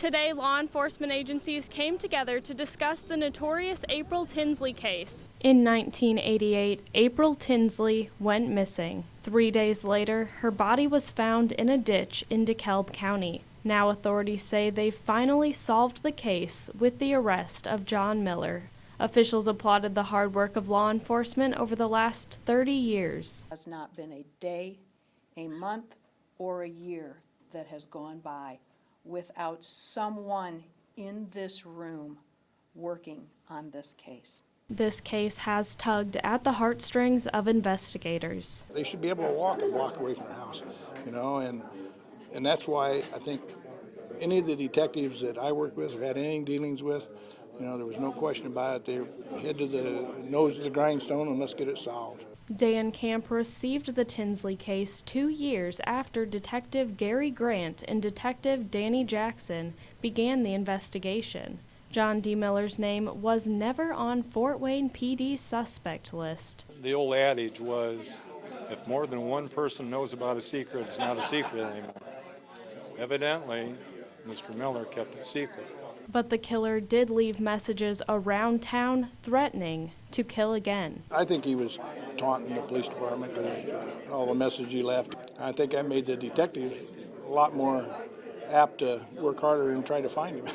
Today, law enforcement agencies came together to discuss the notorious April Tinsley case. In 1988, April Tinsley went missing. 3 days later, her body was found in a ditch in DeKalb County. Now authorities say they finally solved the case with the arrest of John Miller. Officials applauded the hard work of law enforcement over the last 30 years. Has not been a day, a month, or a year that has gone by without someone in this room working on this case. This case has tugged at the heartstrings of investigators. They should be able to walk a block away from their house, and that's why I think any of the detectives that I worked with or had any dealings with, there was no question about it. They head to the nose of the grindstone and let's get it solved. Dan Camp received the Tinsley case 2 years after Detective Gary Grant and Detective Danny Jackson began the investigation. John D. Miller's name was never on Fort Wayne PD's suspect list. The old adage was, if more than one person knows about a secret, it's not a secret anymore. Evidently, Mr. Miller kept it secret. But the killer did leave messages around town threatening to kill again. I think he was taunting the police department because all the message he left. I think that made the detectives a lot more apt to work harder and try to find him.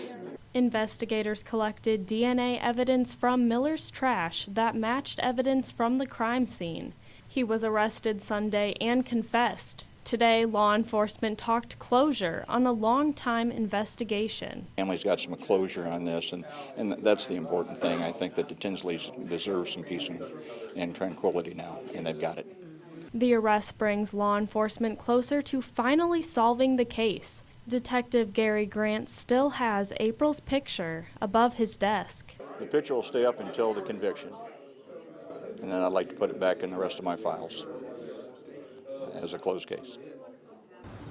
Investigators collected DNA evidence from Miller's trash that matched evidence from the crime scene. He was arrested Sunday and confessed. Today, law enforcement talked closure on a long-time investigation. Family's got some closure on this, and that's the important thing. I think that the Tinsleys deserve some peace and tranquility now, and they've got it. The arrest brings law enforcement closer to finally solving the case. Detective Gary Grant still has April's picture above his desk. The picture will stay up until the conviction, and then I'd like to put it back in the rest of my files as a closed case.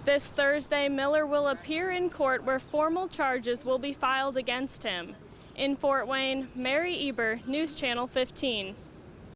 This Thursday, Miller will appear in court where formal charges will be filed against him. In Fort Wayne, Mary Eber, News Channel 15.